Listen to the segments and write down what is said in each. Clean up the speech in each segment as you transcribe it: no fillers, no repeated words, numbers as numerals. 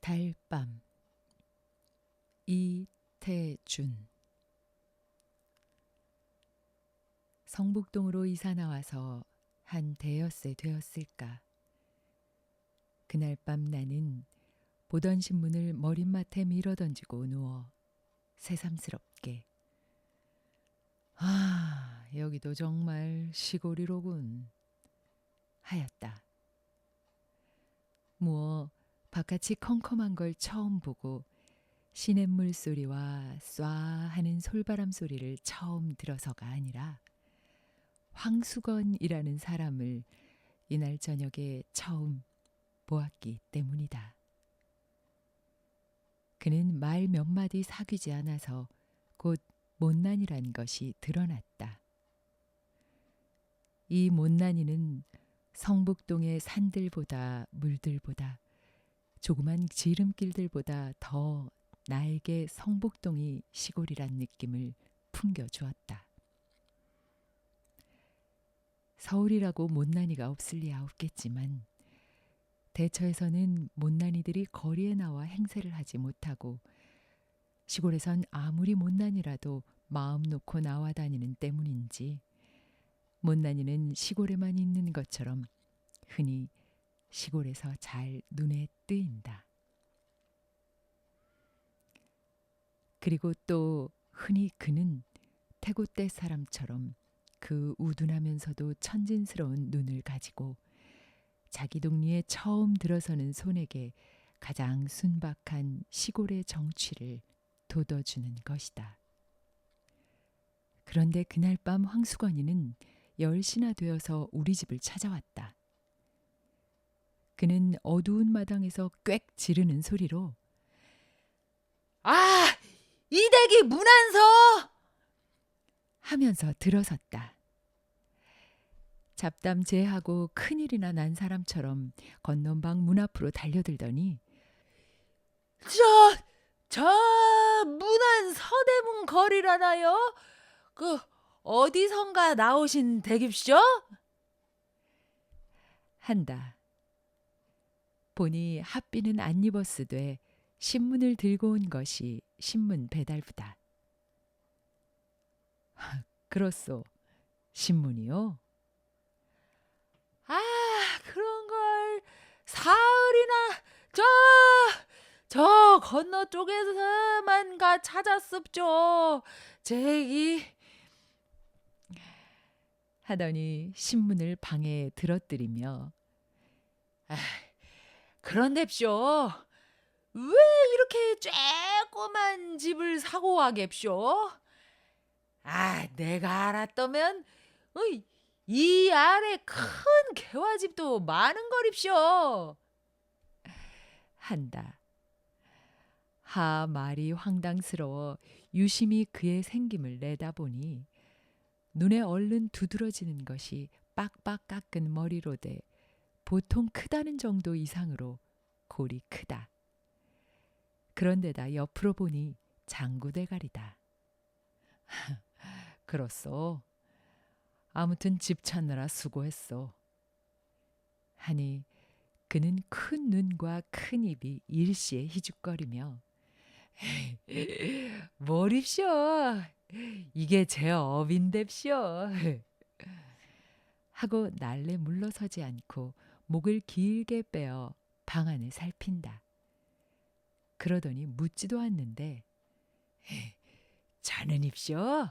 달밤. 이태준. 성북동으로 이사 나와서 한 대여세 되었을까. 그날 밤 나는 보던 신문을 머릿맡에 밀어던지고 누워 새삼스럽게 여기도 정말 시골이로군 하였다. 무어 바깥이 컴컴한 걸 처음 보고 시냇물 소리와 쏴 하는 솔바람 소리를 처음 들어서가 아니라 황수건이라는 사람을 이날 저녁에 처음 보았기 때문이다. 그는 말 몇 마디 사귀지 않아서 곧 못난이란 것이 드러났다. 이 못난이는 성북동의 산들보다 물들보다 조그만 지름길들보다 더 나에게 성북동이 시골이란 느낌을 풍겨주었다. 서울이라고 못난이가 없을 리야 없겠지만 대처에서는 못난이들이 거리에 나와 행세를 하지 못하고 시골에선 아무리 못난이라도 마음 놓고 나와 다니는 때문인지 못난이는 시골에만 있는 것처럼 흔히 시골에서 잘 눈에 띄인다. 그리고 또 흔히 그는 태고떼 사람처럼 그 우둔하면서도 천진스러운 눈을 가지고 자기 동리에 처음 들어서는 손에게 가장 순박한 시골의 정취를 돋워주는 것이다. 그런데 그날 밤 황수건이는 10시나 되어서 우리 집을 찾아왔다. 그는 어두운 마당에서 꽥 지르는 소리로 이댁이 문 안 서! 하면서 들어섰다. 잡담제하고 큰일이나 난 사람처럼 건넌방 문 앞으로 달려들더니 저 문안 서대문 거리라나요? 그 어디선가 나오신 댁입쇼? 한다. 보니 핫비는 안 입었으되 신문을 들고 온 것이 신문 배달부다. 그렇소. 신문이요? 그런 걸 사흘이나 저 건너 쪽에서만 가 찾았습죠. 제기 하더니 신문을 방에 들어뜨리며 그런데쇼. 왜 이렇게 쬐꼬만 집을 사고 와겠쇼? 내가 알았다면 이 안에 큰 개화집도 많은 거립쇼. 한다. 말이 황당스러워 유심히 그의 생김을 내다보니 눈에 얼른 두드러지는 것이 빡빡 깎은 머리로되 보통 크다는 정도 이상으로 골이 크다. 그런데다 옆으로 보니 장구대가리다. 그렇소. 아무튼 집 찾느라 수고했소. 하니 그는 큰 눈과 큰 입이 일시에 희죽거리며 뭐립쇼. 이게 제 업인뎁쇼. 하고 날래 물러서지 않고 목을 길게 빼어 방 안을 살핀다. 그러더니 묻지도 않는데 자는입쇼.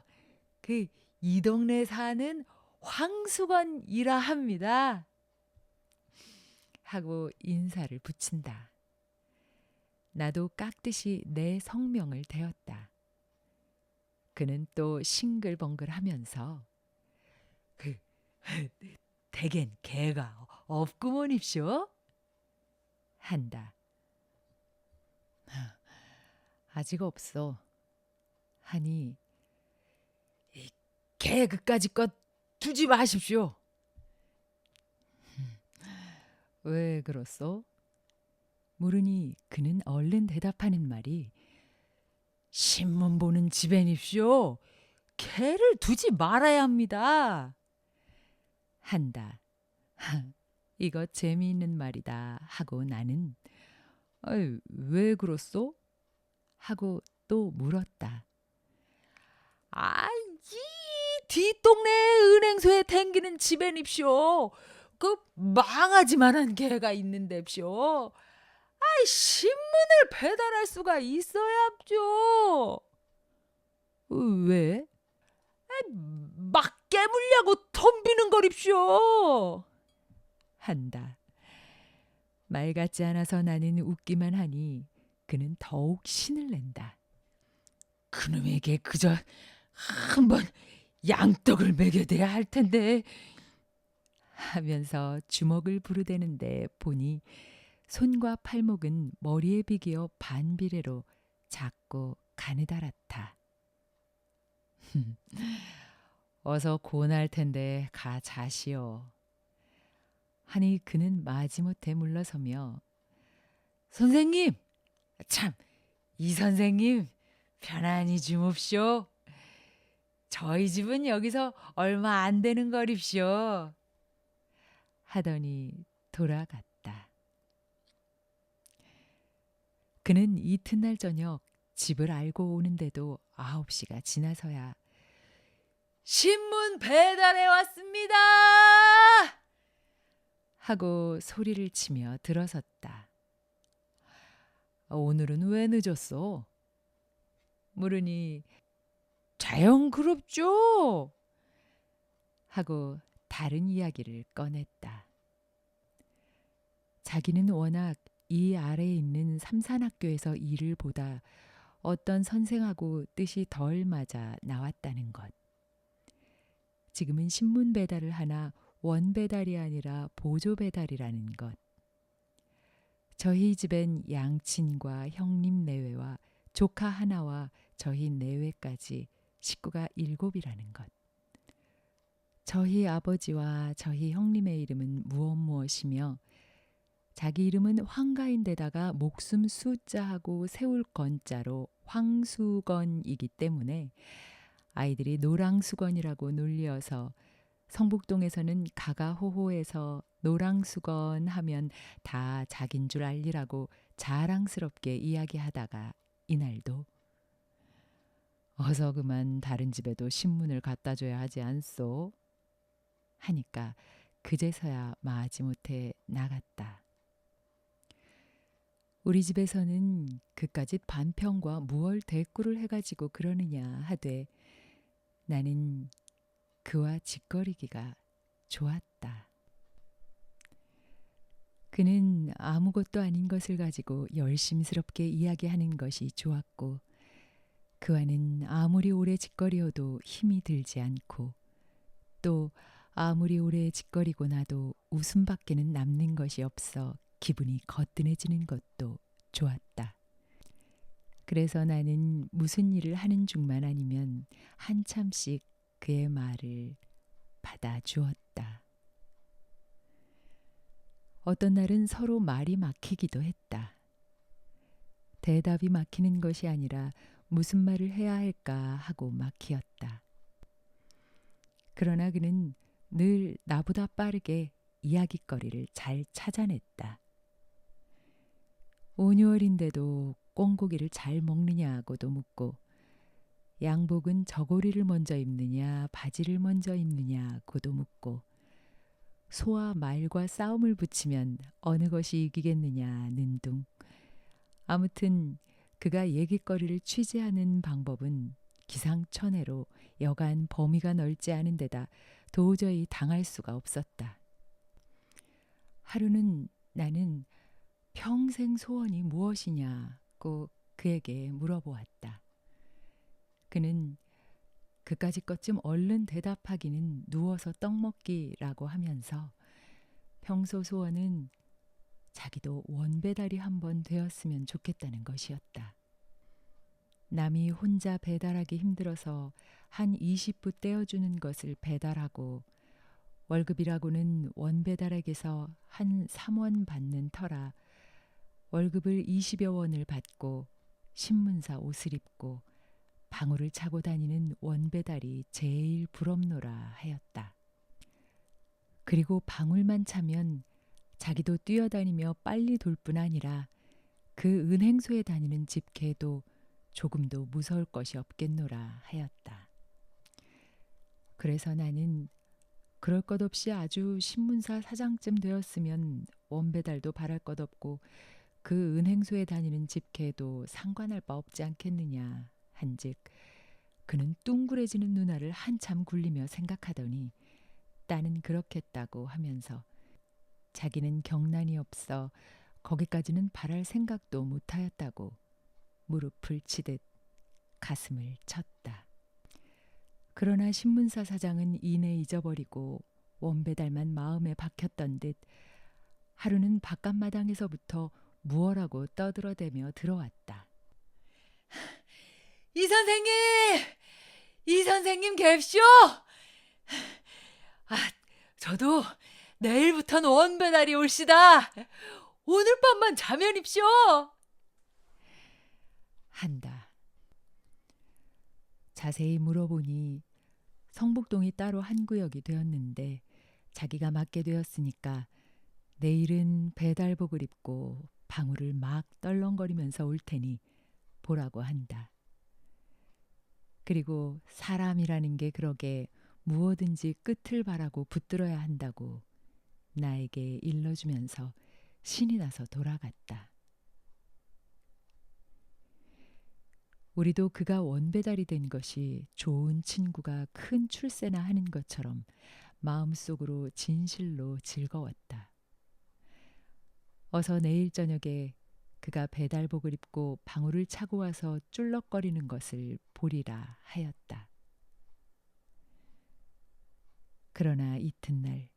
이 동네 사는 황수건이라 합니다. 하고 인사를 붙인다. 나도 깍듯이 내 성명을 대었다. 그는 또 싱글벙글하면서 댁엔 개가 없구먼입쇼. 한다. 아직 없어. 하니 개 그까짓 것 두지 마십시오. 왜 그렇소? 물으니 그는 얼른 대답하는 말이 신문 보는 집엔입쇼. 개를 두지 말아야 합니다. 한다. 이거 재미있는 말이다 하고 나는 아이, 왜 그렇소? 하고 또 물었다. 아, 이 뒷동네 은행소에 댕기는 집애입쇼. 그 망하지만한 개가 있는데쇼. 아이, 신문을 배달할 수가 있어야죠. 왜? 막 깨물려고 덤비는 거립쇼. 한다. 말 같지 않아서 나는 웃기만 하니 그는 더욱 신을 낸다. 그놈에게 그저 한번 양떡을 먹여대야 할 텐데 하면서 주먹을 부르대는데 보니 손과 팔목은 머리에 비기어 반비례로 작고 가느다랗다. 어서 고날 텐데 가 자시오. 하니 그는 마지못해 물러서며 선생님! 참, 이 선생님 편안히 주무십시오. 저희 집은 여기서 얼마 안 되는 거립시오. 하더니 돌아갔다. 그는 이튿날 저녁 집을 알고 오는데도 9시가 지나서야 신문 배달해 왔습니다! 하고 소리를 치며 들어섰다. 오늘은 왜 늦었어? 물으니 자연그럽죠? 하고 다른 이야기를 꺼냈다. 자기는 워낙 이 아래에 있는 삼산학교에서 일을 보다 어떤 선생하고 뜻이 덜 맞아 나왔다는 것. 지금은 신문 배달을 하나 원 배달이 아니라 보조 배달이라는 것. 저희 집엔 양친과 형님 내외와 조카 하나와 저희 내외까지 식구가 7이라는 것. 저희 아버지와 저희 형님의 이름은 무엇이며 자기 이름은 황가인데다가 목숨 수자하고 세울 건자로 황수건이기 때문에 아이들이 노랑수건이라고 놀리어서 성북동에서는 가가호호에서 노랑수건 하면 다 자긴 줄 알리라고 자랑스럽게 이야기하다가 이날도 어서 그만 다른 집에도 신문을 갖다 줘야 하지 않소? 하니까 그제서야 마지못해 나갔다. 우리 집에서는 그까짓 반평과 무얼 대꾸를 해가지고 그러느냐 하되 나는 그와 짓거리기가 좋았다. 그는 아무것도 아닌 것을 가지고 열심스럽게 이야기하는 것이 좋았고 그와는 아무리 오래 짓거리어도 힘이 들지 않고 또 아무리 오래 짓거리고 나도 웃음밖에는 남는 것이 없어 기분이 거뜬해지는 것도 좋았다. 그래서 나는 무슨 일을 하는 중만 아니면 한참씩 그의 말을 받아주었다. 어떤 날은 서로 말이 막히기도 했다. 대답이 막히는 것이 아니라 무슨 말을 해야 할까 하고 막히었다. 그러나 그는 늘 나보다 빠르게 이야깃거리를 잘 찾아냈다. 5~6월인데도 꿩고기를 잘 먹느냐고도 묻고 양복은 저고리를 먼저 입느냐 바지를 먼저 입느냐고도 묻고 소와 말과 싸움을 붙이면 어느 것이 이기겠느냐는 둥 아무튼 그가 얘기거리를 취재하는 방법은 기상천외로 여간 범위가 넓지 않은 데다 도저히 당할 수가 없었다. 하루는 나는 평생 소원이 무엇이냐고 그에게 물어보았다. 그는 그까짓 것 좀 얼른 대답하기는 누워서 떡 먹기라고 하면서 평소 소원은 자기도 원배달이 한번 되었으면 좋겠다는 것이었다. 남이 혼자 배달하기 힘들어서 한 20부 떼어주는 것을 배달하고 월급이라고는 원배달에게서 한 3원 받는 터라 월급을 20여 원을 받고 신문사 옷을 입고 방울을 차고 다니는 원배달이 제일 부럽노라 하였다. 그리고 방울만 차면 자기도 뛰어다니며 빨리 돌 뿐 아니라 그 은행소에 다니는 집 개도 조금도 무서울 것이 없겠노라 하였다. 그래서 나는 그럴 것 없이 아주 신문사 사장쯤 되었으면 원배달도 바랄 것 없고 그 은행소에 다니는 집 개도 상관할 바 없지 않겠느냐 한즉 그는 뚱그레지는 누나를 한참 굴리며 생각하더니 딸은 그렇겠다고 하면서 자기는 경란이 없어 거기까지는 바랄 생각도 못하였다고 무릎을 치듯 가슴을 쳤다. 그러나 신문사 사장은 이내 잊어버리고 원배달만 마음에 박혔던 듯 하루는 바깥마당에서부터 무어라고 떠들어대며 들어왔다. 이 선생님! 이 선생님 갭쇼! 저도 내일부터는 원배달이 올시다. 오늘 밤만 자면 입쇼. 한다. 자세히 물어보니 성북동이 따로 한 구역이 되었는데 자기가 맡게 되었으니까 내일은 배달복을 입고 방울을 막 떨렁거리면서 올 테니 보라고 한다. 그리고 사람이라는 게 그러게 무엇든지 끝을 바라고 붙들어야 한다고 나에게 일러주면서 신이 나서 돌아갔다. 우리도 그가 원배달이 된 것이 좋은 친구가 큰 출세나 하는 것처럼 마음속으로 진실로 즐거웠다. 어서 내일 저녁에 그가 배달복을 입고 방울을 차고 와서 쫄럭거리는 것을 보리라 하였다. 그러나 이튿날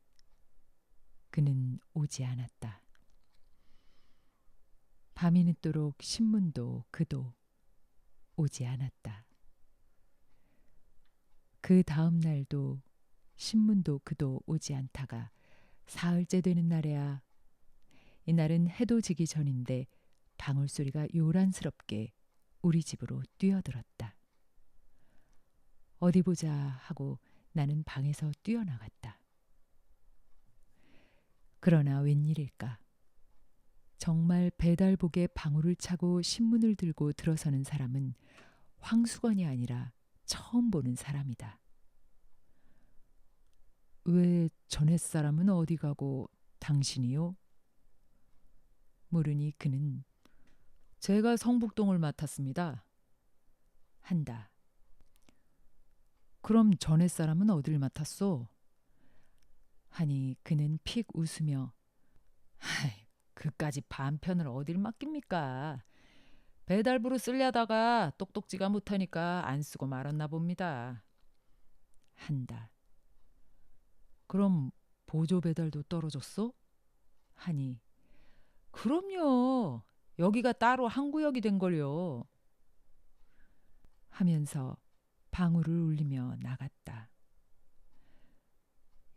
그는 오지 않았다. 밤이 늦도록 신문도 그도 오지 않았다. 그 다음 날도 신문도 그도 오지 않다가 사흘째 되는 날에야 이날은 해도 지기 전인데 방울소리가 요란스럽게 우리 집으로 뛰어들었다. 어디 보자 하고 나는 방에서 뛰어나갔다. 그러나 웬일일까? 정말 배달복에 방울을 차고 신문을 들고 들어서는 사람은 황수건이 아니라 처음 보는 사람이다. 왜 전에 사람은 어디 가고 당신이요? 물으니 그는 제가 성북동을 맡았습니다. 한다. 그럼 전에 사람은 어딜 맡았소? 하니 그는 픽 웃으며 그까지 반편을 어딜 맡깁니까? 배달부로 쓰려다가 똑똑지가 못하니까 안 쓰고 말았나 봅니다. 한다. 그럼 보조 배달도 떨어졌어? 하니 그럼요. 여기가 따로 한 구역이 된 걸요. 하면서 방울을 울리며 나갔다.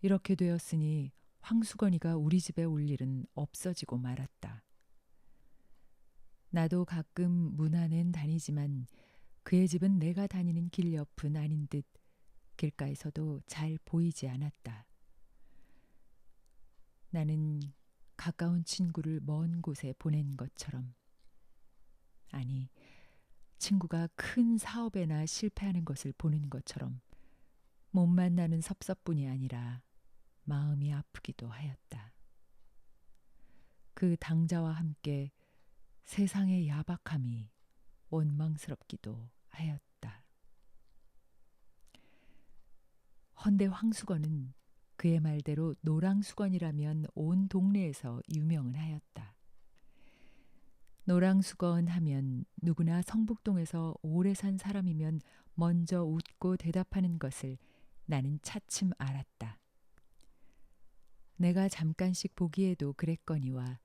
이렇게 되었으니 황수건이가 우리 집에 올 일은 없어지고 말았다. 나도 가끔 문 안엔 다니지만 그의 집은 내가 다니는 길 옆은 아닌 듯 길가에서도 잘 보이지 않았다. 나는 가까운 친구를 먼 곳에 보낸 것처럼, 아니 친구가 큰 사업에나 실패하는 것을 보는 것처럼 못 만나는 섭섭뿐이 아니라 마음이 아프기도 하였다. 그 당자와 함께 세상의 야박함이 원망스럽기도 하였다. 헌데 황수건은 그의 말대로 노랑수건이라면 온 동네에서 유명은 하였다. 노랑수건 하면 누구나 성북동에서 오래 산 사람이면 먼저 웃고 대답하는 것을 나는 차츰 알았다. 내가 잠깐씩 보기에도 그랬거니와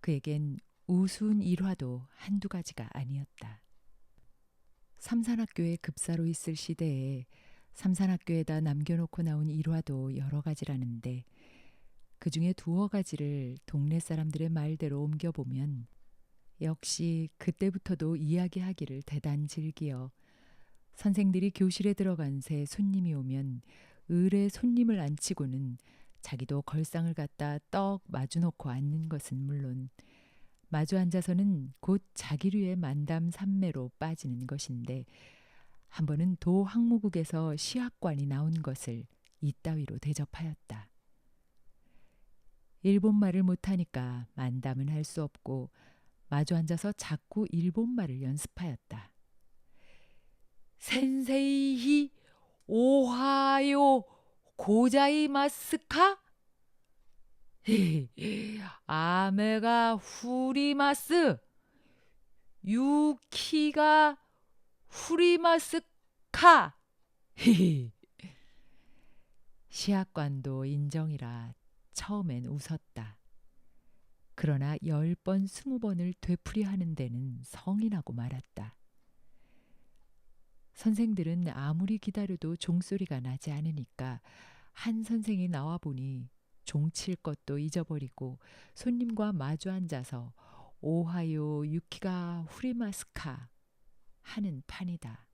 그에겐 우스운 일화도 한두 가지가 아니었다. 삼산학교에 급사로 있을 시대에 삼산학교에다 남겨놓고 나온 일화도 여러 가지라는데 그중에 두어 가지를 동네 사람들의 말대로 옮겨보면 역시 그때부터도 이야기하기를 대단 즐기어 선생들이 교실에 들어간 새 손님이 오면 을에 손님을 앉히고는 자기도 걸상을 갖다 떡 마주놓고 앉는 것은 물론 마주 앉아서는 곧 자기류의 만담 삼매로 빠지는 것인데 한 번은 도 항무국에서 시학관이 나온 것을 이따위로 대접하였다. 일본말을 못하니까 만담은 할 수 없고 마주 앉아서 자꾸 일본말을 연습하였다. 센세이히 오하요 고자이마스카? 아메가 후리마스 유키가 후리마스카. 시학관도 인정이라 처음엔 웃었다. 그러나 10번 20번을 되풀이하는 데는 성이 나고 말았다. 선생들은 아무리 기다려도 종소리가 나지 않으니까 한 선생이 나와 보니 종칠 것도 잊어버리고 손님과 마주 앉아서 오하요 유키가 후리마스카 하는 판이다.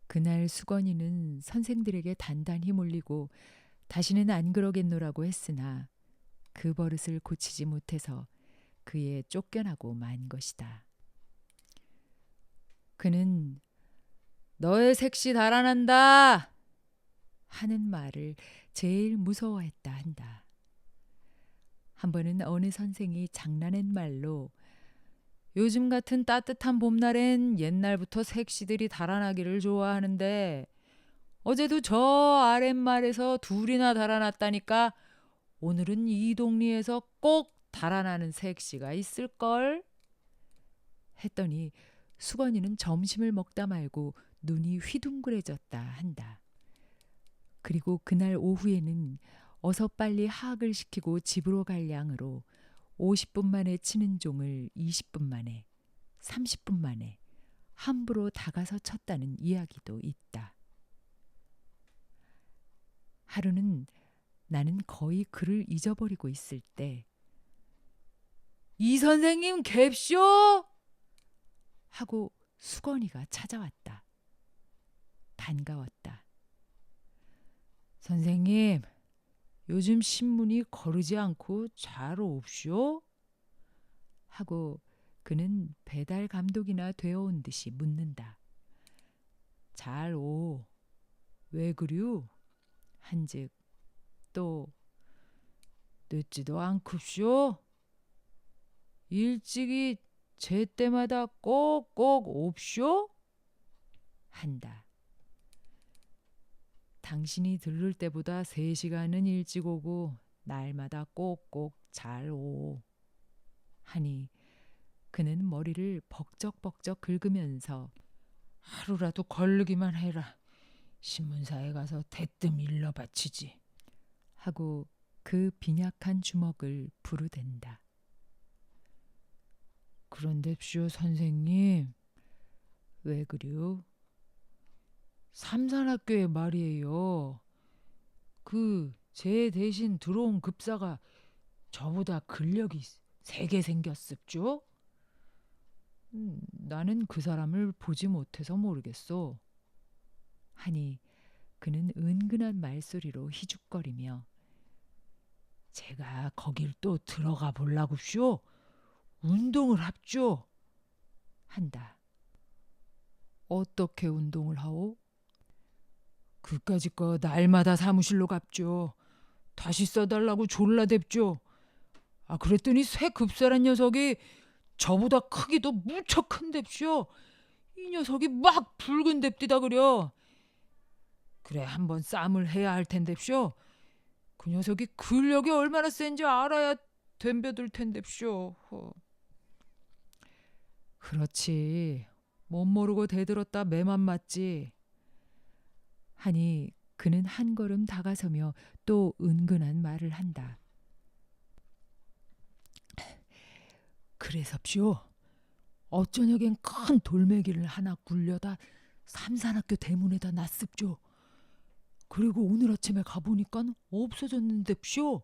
그날 수건이는 선생들에게 단단히 몰리고 다시는 안 그러겠노라고 했으나 그 버릇을 고치지 못해서 그에 쫓겨나고 만 것이다. 그는 너의 색시 달아난다 하는 말을 제일 무서워했다 한다. 한 번은 어느 선생이 장난한 말로 요즘 같은 따뜻한 봄날엔 옛날부터 색시들이 달아나기를 좋아하는데 어제도 저 아랫말에서 둘이나 달아났다니까 오늘은 이 동리에서 꼭 달아나는 색시가 있을걸? 했더니 수건이는 점심을 먹다 말고 눈이 휘둥그레졌다 한다. 그리고 그날 오후에는 어서 빨리 하악을 시키고 집으로 갈 양으로 50분 만에 치는 종을 20분 만에, 30분 만에 함부로 다가서 쳤다는 이야기도 있다. 하루는 나는 거의 글을 잊어버리고 있을 때 이 선생님 갭쇼! 하고 수건이가 찾아왔다. 반가웠다. 선생님, 요즘 신문이 거르지 않고 잘 옵쇼? 하고 그는 배달 감독이나 되어온 듯이 묻는다. 잘 오. 왜 그류? 한즉 또 늦지도 않kup쇼? 일찍이 제때마다 꼭꼭 옵쇼? 한다. 당신이 들를 때보다 3시간은 일찍 오고 날마다 꼭꼭 잘 오. 하니 그는 머리를 벅적벅적 긁으면서 하루라도 걸르기만 해라. 신문사에 가서 대뜸 일러 바치지. 하고 그 빈약한 주먹을 부르댄다. 그런데쇼 선생님, 왜 그려? 삼산학교에 말이에요. 그 제 대신 들어온 급사가 저보다 근력이 세게 생겼습죠? 나는 그 사람을 보지 못해서 모르겠소. 하니 그는 은근한 말소리로 희죽거리며 제가 거길 또 들어가 볼라구쇼. 운동을 합죠. 한다. 어떻게 운동을 하오? 그까짓 거 날마다 사무실로 갑죠. 다시 써달라고 졸라댑죠. 그랬더니 새 급사란 녀석이 저보다 크기도 무척 큰뎁쇼. 이 녀석이 막 붉은뎁디다 그려. 그래 한번 쌈을 해야 할 텐뎁쇼. 그 녀석이 근력이 얼마나 센지 알아야 덤벼들 텐뎁쇼. 그렇지. 못 모르고 대들었다 매만 맞지. 하니 그는 한 걸음 다가서며 또 은근한 말을 한다. 그래서쇼. 어쩌녁엔 큰 돌멩이를 하나 굴려다 삼산학교 대문에다 놨습죠. 그리고 오늘 아침에 가보니까 없어졌는데쇼.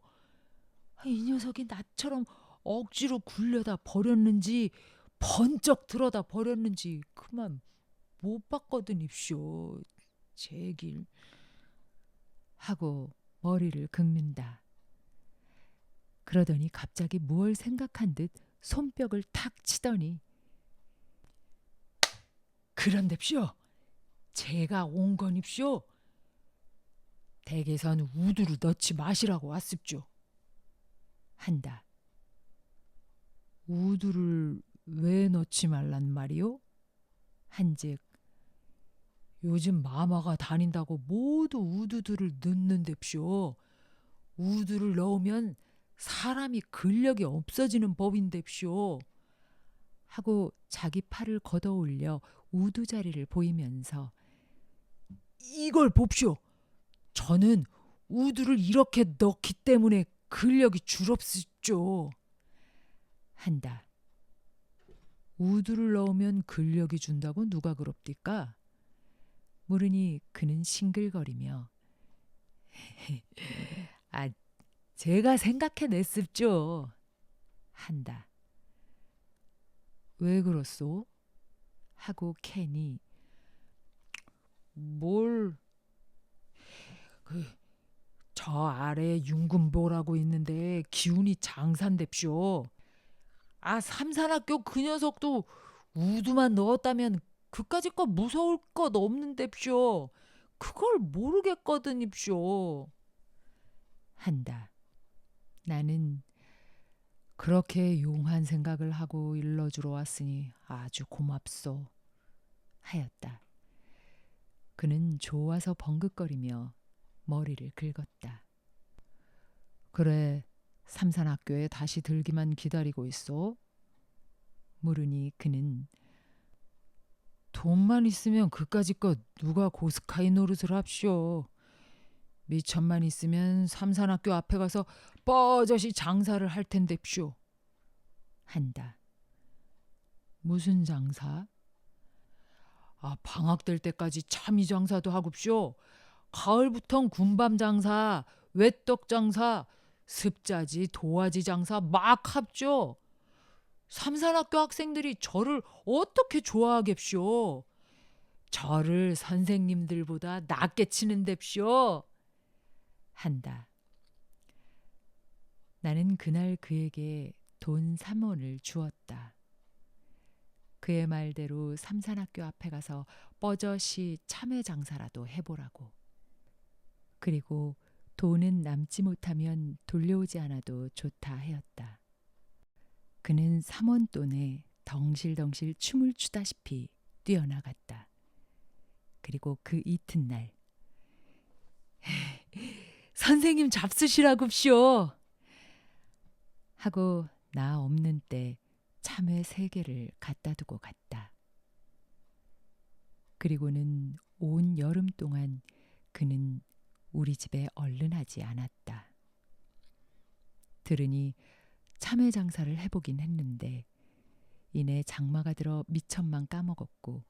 이 녀석이 나처럼 억지로 굴려다 버렸는지 번쩍 들어다 버렸는지 그만 못 봤거든입쇼. 제길. 하고 머리를 긁는다. 그러더니 갑자기 무얼 생각한 듯 손뼉을 탁 치더니 그런답쇼. 제가 온 거닙쇼. 댁에선 우두를 넣지 마시라고 왔습죠. 한다. 우두를 왜 넣지 말란 말이오? 한즉 요즘 마마가 다닌다고 모두 우두들을 넣는답쇼. 우두를 넣으면 사람이 근력이 없어지는 법인답쇼. 하고 자기 팔을 걷어올려 우두 자리를 보이면서 이걸 봅쇼. 저는 우두를 이렇게 넣기 때문에 근력이 줄없었죠. 한다. 우두를 넣으면 근력이 준다고 누가 그럽디까? 물으니 그는 싱글거리며 아, 제가 생각해냈습죠. 한다. 왜 그렇소? 하고 캔이 뭘 저 아래에 윤금보라고 있는데 기운이 장산됩쇼. 삼산학교 그 녀석도 우두만 넣었다면 그까짓 거 무서울 것 없는데쇼. 그걸 모르겠거든입쇼. 한다. 나는 그렇게 용한 생각을 하고 일러주러 왔으니 아주 고맙소. 하였다. 그는 좋아서 벙긋거리며 머리를 긁었다. 그래, 삼산학교에 다시 들기만 기다리고 있어? 물으니 그는 돈만 있으면 그까짓것 누가 고스카이 노릇을 합쇼. 미천만 있으면 삼산학교 앞에 가서 뻐젓이 장사를 할 텐데쇼. 한다. 무슨 장사? 방학될 때까지 참이 장사도 하고쇼. 가을부턴 군밤 장사, 외떡 장사, 습자지, 도화지 장사 막 합죠. 삼산학교 학생들이 저를 어떻게 좋아하겠쇼. 저를 선생님들보다 낫게 치는데쇼. 한다. 나는 그날 그에게 돈 3원을 주었다. 그의 말대로 삼산학교 앞에 가서 뻐젓이 참외 장사라도 해보라고. 그리고 돈은 남지 못하면 돌려오지 않아도 좋다 하였다. 그는 3원 돈에 덩실덩실 춤을 추다시피 뛰어나갔다. 그리고 그 이튿날 선생님 잡수시라고쇼 하고 나 없는 때 참외 3개를 갖다 두고 갔다. 그리고는 온 여름 동안 그는 우리 집에 얼른하지 않았다. 들으니 참외 장사를 해보긴 했는데 이내 장마가 들어 미천만 까먹었고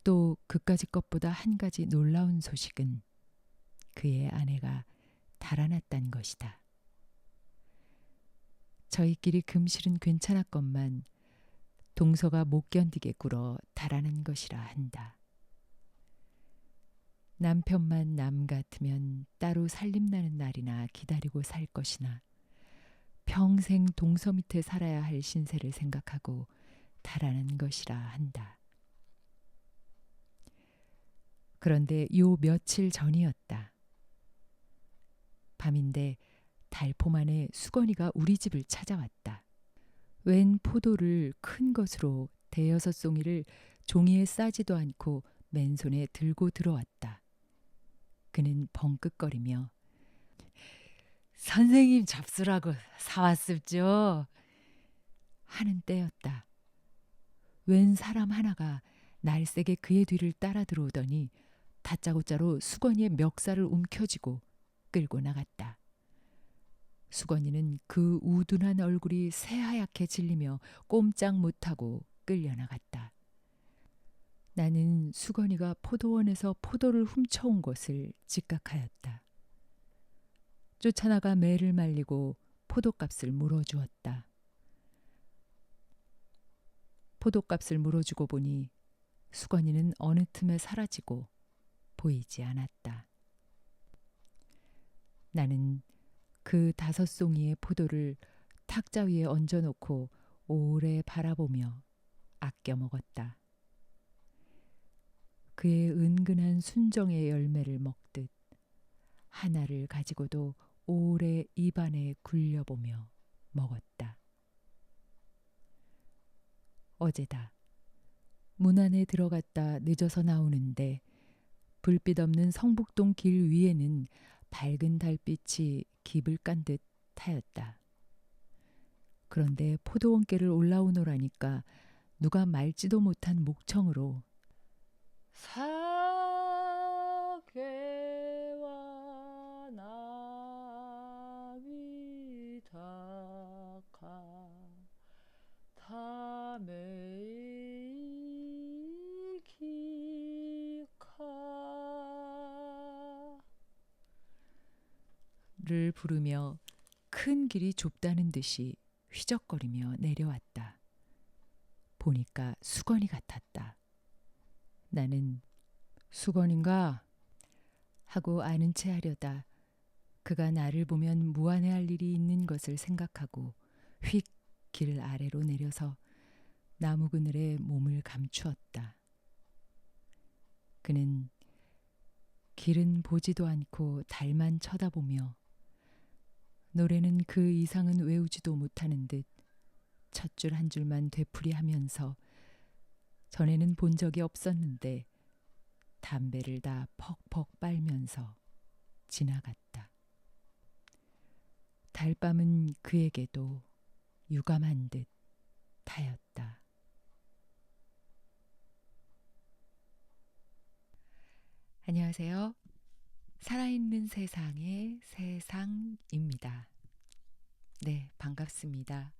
또 그까짓 것보다 한 가지 놀라운 소식은 그의 아내가 달아났단 것이다. 저희끼리 금실은 괜찮았건만 동서가 못 견디게 굴어 달아난 것이라 한다. 남편만 남 같으면 따로 살림나는 날이나 기다리고 살 것이나 평생 동서 밑에 살아야 할 신세를 생각하고 달아난 것이라 한다. 그런데 요 며칠 전이었다. 밤인데 달포만에 수건이가 우리 집을 찾아왔다. 웬 포도를 큰 것으로 5-송이를 종이에 싸지도 않고 맨손에 들고 들어왔다. 그는 벙긋거리며 선생님 잡수라고 사왔습죠. 하는 때였다. 웬 사람 하나가 날쌔게 그의 뒤를 따라 들어오더니 다짜고짜로 수건이의 멱살을 움켜쥐고 끌고 나갔다. 수건이는 그 우둔한 얼굴이 새하얗게 질리며 꼼짝 못하고 끌려나갔다. 나는 수건이가 포도원에서 포도를 훔쳐온 것을 직각하였다. 쫓아나가 매를 말리고 포도값을 물어주었다. 포도값을 물어주고 보니 수건이는 어느 틈에 사라지고 보이지 않았다. 나는 그 5송이의 포도를 탁자 위에 얹어놓고 오래 바라보며 아껴 먹었다. 그의 은근한 순정의 열매를 먹듯 하나를 가지고도 오래 입안에 굴려보며 먹었다. 어제다. 문 안에 들어갔다 늦어서 나오는데 불빛 없는 성북동 길 위에는 밝은 달빛이 깁을 깐 듯 하였다. 그런데 포도원길을 올라오노라니까 누가 말지도 못한 목청으로 사계와 나비다카 타메이키카를 부르며 큰 길이 좁다는 듯이 휘적거리며 내려왔다. 보니까 수건이 같았다. 나는 수건인가? 하고 아는 체 하려다 그가 나를 보면 무안해할 일이 있는 것을 생각하고 휙 길 아래로 내려서 나무 그늘에 몸을 감추었다. 그는 길은 보지도 않고 달만 쳐다보며 노래는 그 이상은 외우지도 못하는 듯 첫 줄 한 줄만 되풀이하면서 전에는 본 적이 없었는데 담배를 다 퍽퍽 빨면서 지나갔다. 달밤은 그에게도 유감한 듯 하였다. 안녕하세요. 살아있는 세상의 세상입니다. 네, 반갑습니다.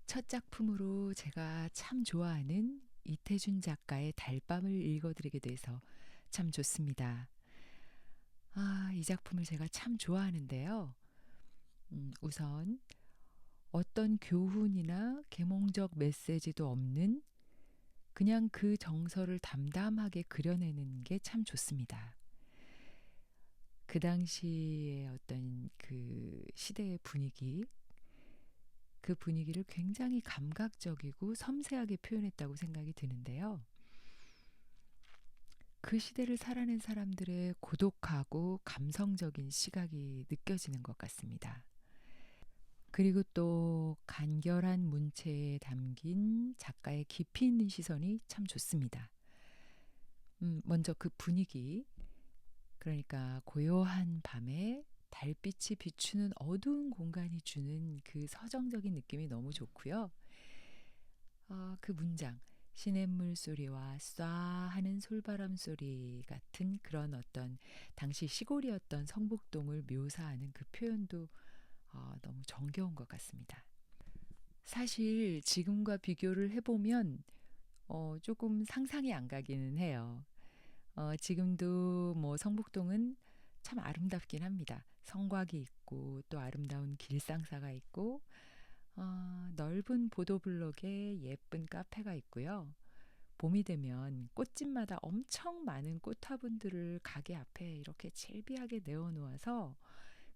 첫 작품으로 제가 참 좋아하는 이태준 작가의 달밤을 읽어드리게 돼서 참 좋습니다. 이 작품을 제가 참 좋아하는데요. 우선 어떤 교훈이나 계몽적 메시지도 없는 그냥 그 정서를 담담하게 그려내는 게 참 좋습니다. 그 당시의 어떤 그 시대의 분위기, 그 분위기를 굉장히 감각적이고 섬세하게 표현했다고 생각이 드는데요. 그 시대를 살아낸 사람들의 고독하고 감성적인 시각이 느껴지는 것 같습니다. 그리고 또 간결한 문체에 담긴 작가의 깊이 있는 시선이 참 좋습니다. 먼저 그 분위기, 그러니까 고요한 밤에 달빛이 비추는 어두운 공간이 주는 그 서정적인 느낌이 너무 좋고요. 그 문장, 시냇물 소리와 쏴 하는 솔바람 소리 같은 그런 어떤 당시 시골이었던 성북동을 묘사하는 그 표현도 너무 정겨운 것 같습니다. 사실 지금과 비교를 해보면 조금 상상이 안 가기는 해요. 지금도 뭐 성북동은 참 아름답긴 합니다. 성곽이 있고 또 아름다운 길상사가 있고 넓은 보도블록에 예쁜 카페가 있고요. 봄이 되면 꽃집마다 엄청 많은 꽃화분들을 가게 앞에 이렇게 질비하게 내어놓아서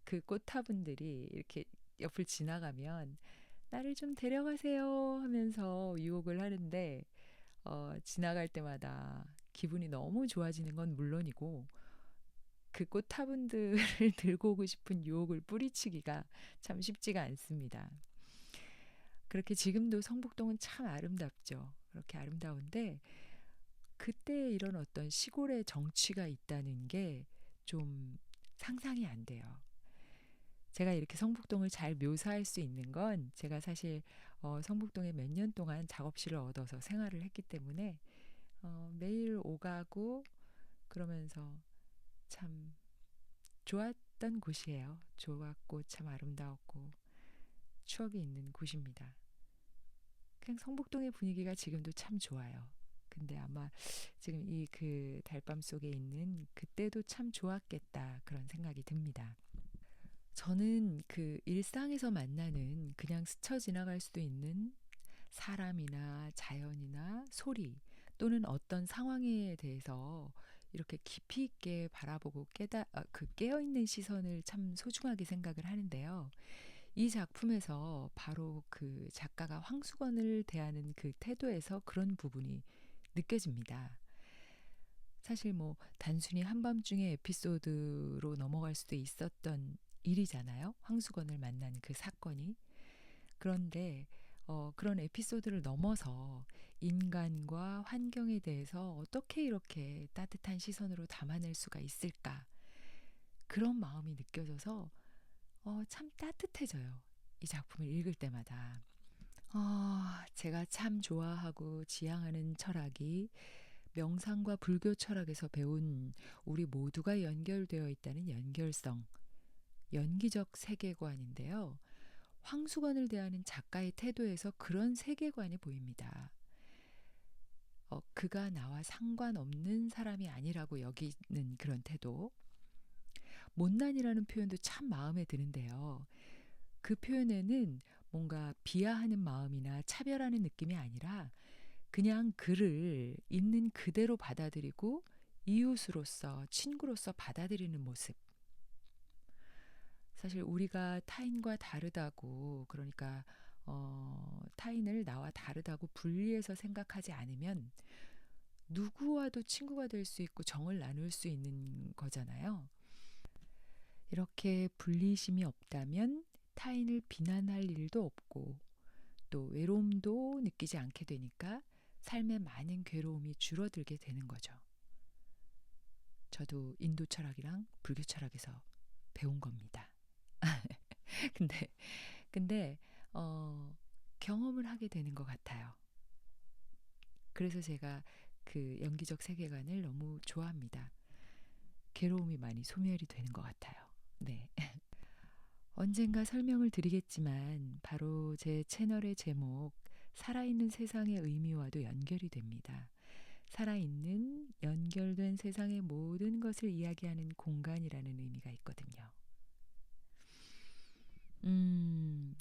그 꽃화분들이 이렇게 옆을 지나가면 나를 좀 데려가세요 하면서 유혹을 하는데 지나갈 때마다 기분이 너무 좋아지는 건 물론이고 그 꽃화분들을 들고 오고 싶은 유혹을 뿌리치기가 참 쉽지가 않습니다. 그렇게 지금도 성북동은 참 아름답죠. 그렇게 아름다운데 그때 이런 어떤 시골의 정취가 있다는 게 좀 상상이 안 돼요. 제가 이렇게 성북동을 잘 묘사할 수 있는 건 제가 사실 성북동에 몇 년 동안 작업실을 얻어서 생활을 했기 때문에 매일 오가고 그러면서 참 좋았던 곳이에요. 좋았고 참 아름다웠고 추억이 있는 곳입니다. 그냥 성북동의 분위기가 지금도 참 좋아요. 근데 아마 지금 이 그 달밤 속에 있는 그때도 참 좋았겠다 그런 생각이 듭니다. 저는 그 일상에서 만나는 그냥 스쳐 지나갈 수도 있는 사람이나 자연이나 소리 또는 어떤 상황에 대해서 이렇게 깊이 있게 바라보고 깨어있는 시선을 참 소중하게 생각을 하는데요. 이 작품에서 바로 그 작가가 황수건을 대하는 그 태도에서 그런 부분이 느껴집니다. 사실 뭐 단순히 한밤중의 에피소드로 넘어갈 수도 있었던 일이잖아요. 황수건을 만난 그 사건이. 그런데 그런 에피소드를 넘어서 인간과 환경에 대해서 어떻게 이렇게 따뜻한 시선으로 담아낼 수가 있을까? 그런 마음이 느껴져서 참 따뜻해져요. 이 작품을 읽을 때마다. 제가 참 좋아하고 지향하는 철학이 명상과 불교 철학에서 배운 우리 모두가 연결되어 있다는 연결성, 연기적 세계관인데요. 황수건을 대하는 작가의 태도에서 그런 세계관이 보입니다. 그가 나와 상관없는 사람이 아니라고 여기는 그런 태도. 못난이라는 표현도 참 마음에 드는데요. 그 표현에는 뭔가 비하하는 마음이나 차별하는 느낌이 아니라 그냥 그를 있는 그대로 받아들이고 이웃으로서, 친구로서 받아들이는 모습. 사실 우리가 타인과 다르다고, 그러니까 타인을 나와 다르다고 분리해서 생각하지 않으면 누구와도 친구가 될 수 있고 정을 나눌 수 있는 거잖아요. 이렇게 분리심이 없다면 타인을 비난할 일도 없고 또 외로움도 느끼지 않게 되니까 삶의 많은 괴로움이 줄어들게 되는 거죠. 저도 인도 철학이랑 불교 철학에서 배운 겁니다. 근데 근데 경험을 하게 되는 것 같아요. 그래서 제가 그 연기적 세계관을 너무 좋아합니다. 괴로움이 많이 소멸이 되는 것 같아요. 네. 언젠가 설명을 드리겠지만 바로 제 채널의 제목 살아있는 세상의 의미와도 연결이 됩니다. 살아있는 연결된 세상의 모든 것을 이야기하는 공간이라는 의미가 있거든요.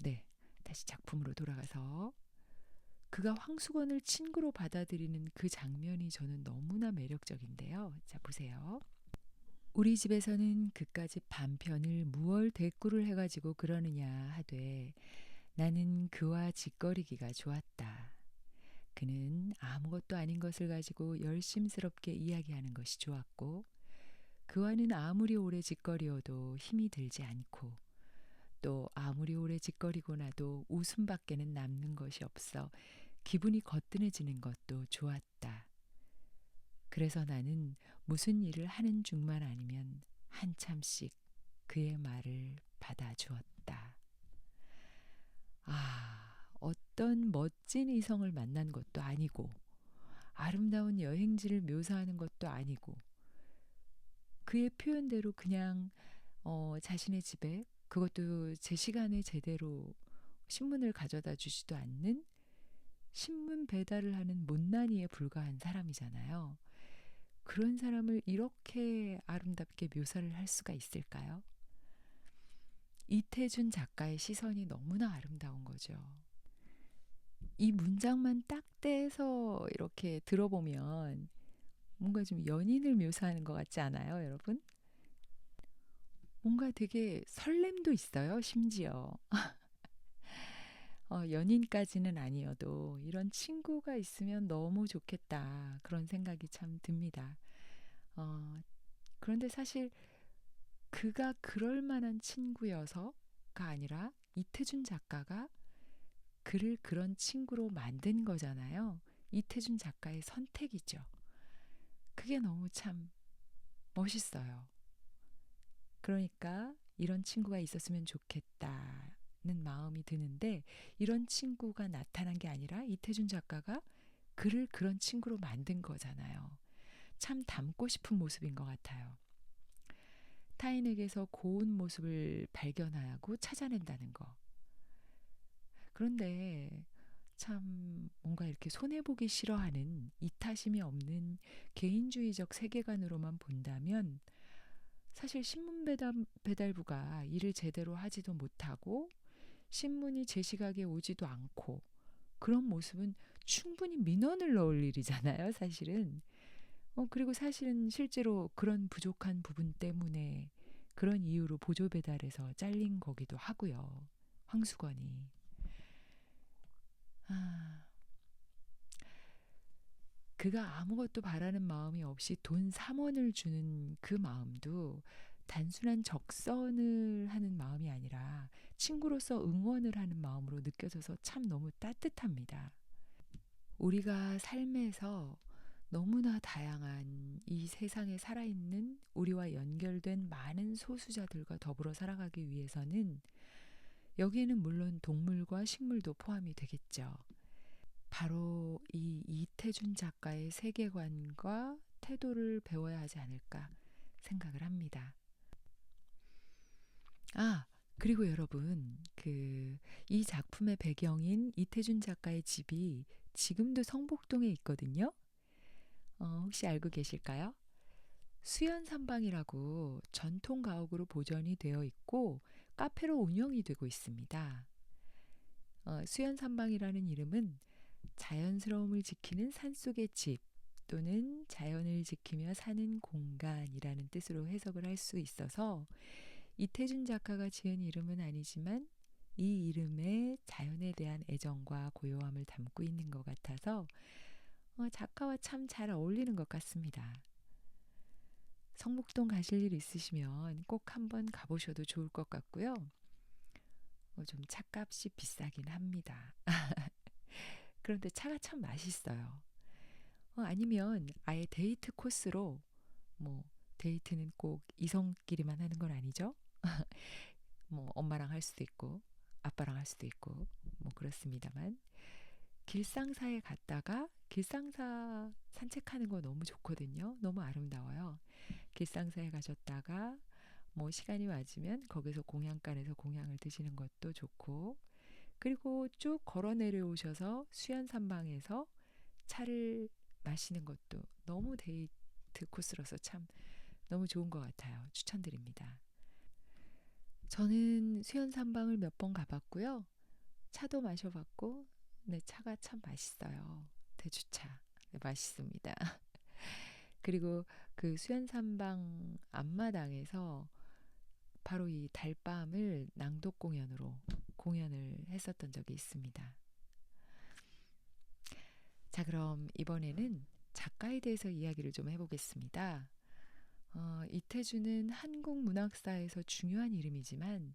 네. 다시 작품으로 돌아가서 그가 황수건을 친구로 받아들이는 그 장면이 저는 너무나 매력적인데요. 자, 보세요. 우리 집에서는 그까짓 반편을 무얼 대꾸를 해가지고 그러느냐 하되 나는 그와 짓거리기가 좋았다. 그는 아무것도 아닌 것을 가지고 열심스럽게 이야기하는 것이 좋았고 그와는 아무리 오래 짓거리어도 힘이 들지 않고 또 아무리 오래 짓거리고 나도 웃음밖에는 남는 것이 없어 기분이 거뜬해지는 것도 좋았다. 그래서 나는 무슨 일을 하는 중만 아니면 한참씩 그의 말을 받아주었다. 어떤 멋진 이성을 만난 것도 아니고 아름다운 여행지를 묘사하는 것도 아니고 그의 표현대로 그냥 자신의 집에 그것도 제 시간에 제대로 신문을 가져다 주지도 않는 신문 배달을 하는 못난이에 불과한 사람이잖아요. 그런 사람을 이렇게 아름답게 묘사를 할 수가 있을까요? 이태준 작가의 시선이 너무나 아름다운 거죠. 이 문장만 딱 떼서 이렇게 들어보면 뭔가 좀 연인을 묘사하는 것 같지 않아요, 여러분? 뭔가 되게 설렘도 있어요, 심지어. 연인까지는 아니어도 이런 친구가 있으면 너무 좋겠다. 그런 생각이 참 듭니다. 어, 그런데 사실 그가 그럴 만한 친구여서가 아니라 이태준 작가가 그를 그런 친구로 만든 거잖아요. 이태준 작가의 선택이죠. 그게 너무 참 멋있어요. 그러니까 이런 친구가 있었으면 좋겠다는 마음이 드는데 이런 친구가 나타난 게 아니라 이태준 작가가 그를 그런 친구로 만든 거잖아요. 참 닮고 싶은 모습인 것 같아요. 타인에게서 고운 모습을 발견하고 찾아낸다는 거. 그런데 참 뭔가 이렇게 손해보기 싫어하는 이타심이 없는 개인주의적 세계관으로만 본다면 사실 배달부가 일을 제대로 하지도 못하고 신문이 제 시각에 오지도 않고 그런 모습은 충분히 민원을 넣을 일이잖아요, 사실은. 그리고 사실은 실제로 그런 부족한 부분 때문에 그런 이유로 보조 배달에서 잘린 거기도 하고요. 황수건이. 아, 그가 아무것도 바라는 마음이 없이 돈 3원을 주는 그 마음도 단순한 적선을 하는 마음이 아니라 친구로서 응원을 하는 마음으로 느껴져서 참 너무 따뜻합니다. 우리가 삶에서 너무나 다양한 이 세상에 살아있는 우리와 연결된 많은 소수자들과 더불어 살아가기 위해서는 여기에는 물론 동물과 식물도 포함이 되겠죠. 바로 이 이태준 작가의 세계관과 태도를 배워야 하지 않을까 생각을 합니다. 아, 그리고 여러분, 이 작품의 배경인 이태준 작가의 집이 지금도 성북동에 있거든요. 혹시 알고 계실까요? 수연산방이라고 전통 가옥으로 보존이 되어 있고 카페로 운영이 되고 있습니다. 수연산방이라는 이름은 자연스러움을 지키는 산속의 집 또는 자연을 지키며 사는 공간이라는 뜻으로 해석을 할 수 있어서 이태준 작가가 지은 이름은 아니지만 이 이름에 자연에 대한 애정과 고요함을 담고 있는 것 같아서 작가와 참 잘 어울리는 것 같습니다. 성북동 가실 일 있으시면 꼭 한번 가보셔도 좋을 것 같고요. 좀 차값이 비싸긴 합니다. 그런데 차가 참 맛있어요. 아니면 아예 데이트 코스로 뭐 데이트는 꼭 이성끼리만 하는 건 아니죠? 뭐 엄마랑 할 수도 있고 아빠랑 할 수도 있고 뭐 그렇습니다만 길상사에 갔다가 길상사 산책하는 거 너무 좋거든요. 너무 아름다워요. 길상사에 가셨다가 뭐 시간이 맞으면 거기서 공양간에서 공양을 드시는 것도 좋고 그리고 쭉 걸어 내려오셔서 수연산방에서 차를 마시는 것도 너무 데이트 코스로서 참 너무 좋은 것 같아요. 추천드립니다. 저는 수연산방을 몇 번 가봤고요. 차도 마셔봤고, 네, 차가 참 맛있어요. 대추차. 네, 맛있습니다. 그리고 그 수연산방 앞마당에서 바로 이 달밤을 낭독 공연으로 공연을 했었던 적이 있습니다. 자, 그럼 이번에는 작가에 대해서 이야기를 좀 해보겠습니다. 이태준은 한국 문학사에서 중요한 이름이지만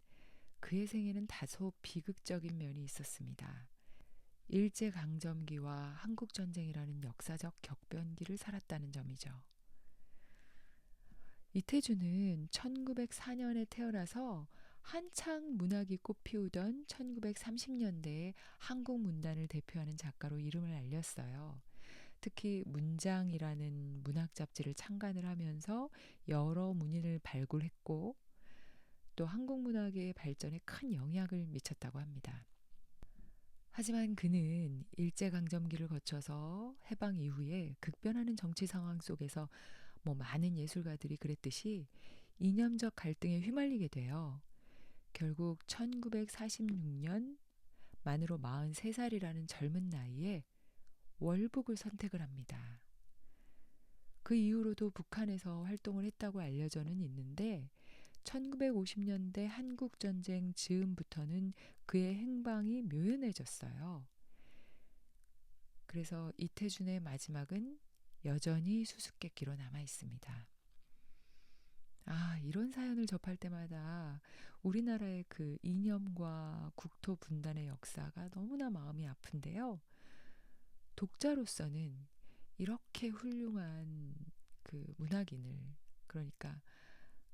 그의 생에는 다소 비극적인 면이 있었습니다. 일제강점기와 한국전쟁이라는 역사적 격변기를 살았다는 점이죠. 이태준은 1904년에 태어나서 한창 문학이 꽃피우던 1930년대에 한국 문단을 대표하는 작가로 이름을 알렸어요. 특히 문장이라는 문학 잡지를 창간을 하면서 여러 문인을 발굴했고 또 한국 문학의 발전에 큰 영향을 미쳤다고 합니다. 하지만 그는 일제강점기를 거쳐서 해방 이후에 극변하는 정치 상황 속에서 뭐 많은 예술가들이 그랬듯이 이념적 갈등에 휘말리게 돼요. 결국 1946년 만으로 43살이라는 젊은 나이에 월북을 선택을 합니다. 그 이후로도 북한에서 활동을 했다고 알려져는 있는데 1950년대 한국전쟁 즈음부터는 그의 행방이 묘연해졌어요. 그래서 이태준의 마지막은 여전히 수수께끼로 남아 있습니다. 아, 이런 사연을 접할 때마다 우리나라의 그 이념과 국토 분단의 역사가 너무나 마음이 아픈데요. 독자로서는 이렇게 훌륭한 그 문학인을, 그러니까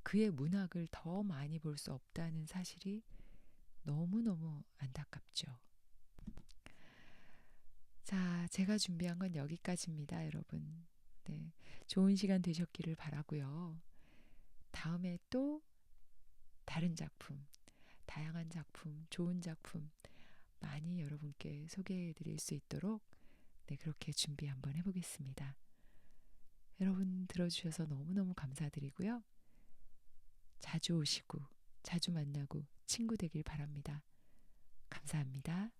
그의 문학을 더 많이 볼 수 없다는 사실이 너무너무 안타깝죠. 자, 제가 준비한 건 여기까지입니다, 여러분. 네, 좋은 시간 되셨기를 바라고요. 다음에 또 다른 작품, 다양한 작품, 좋은 작품 많이 여러분께 소개해 드릴 수 있도록 네, 그렇게 준비 한번 해보겠습니다. 여러분 들어주셔서 너무너무 감사드리고요. 자주 오시고 자주 만나고 친구 되길 바랍니다. 감사합니다.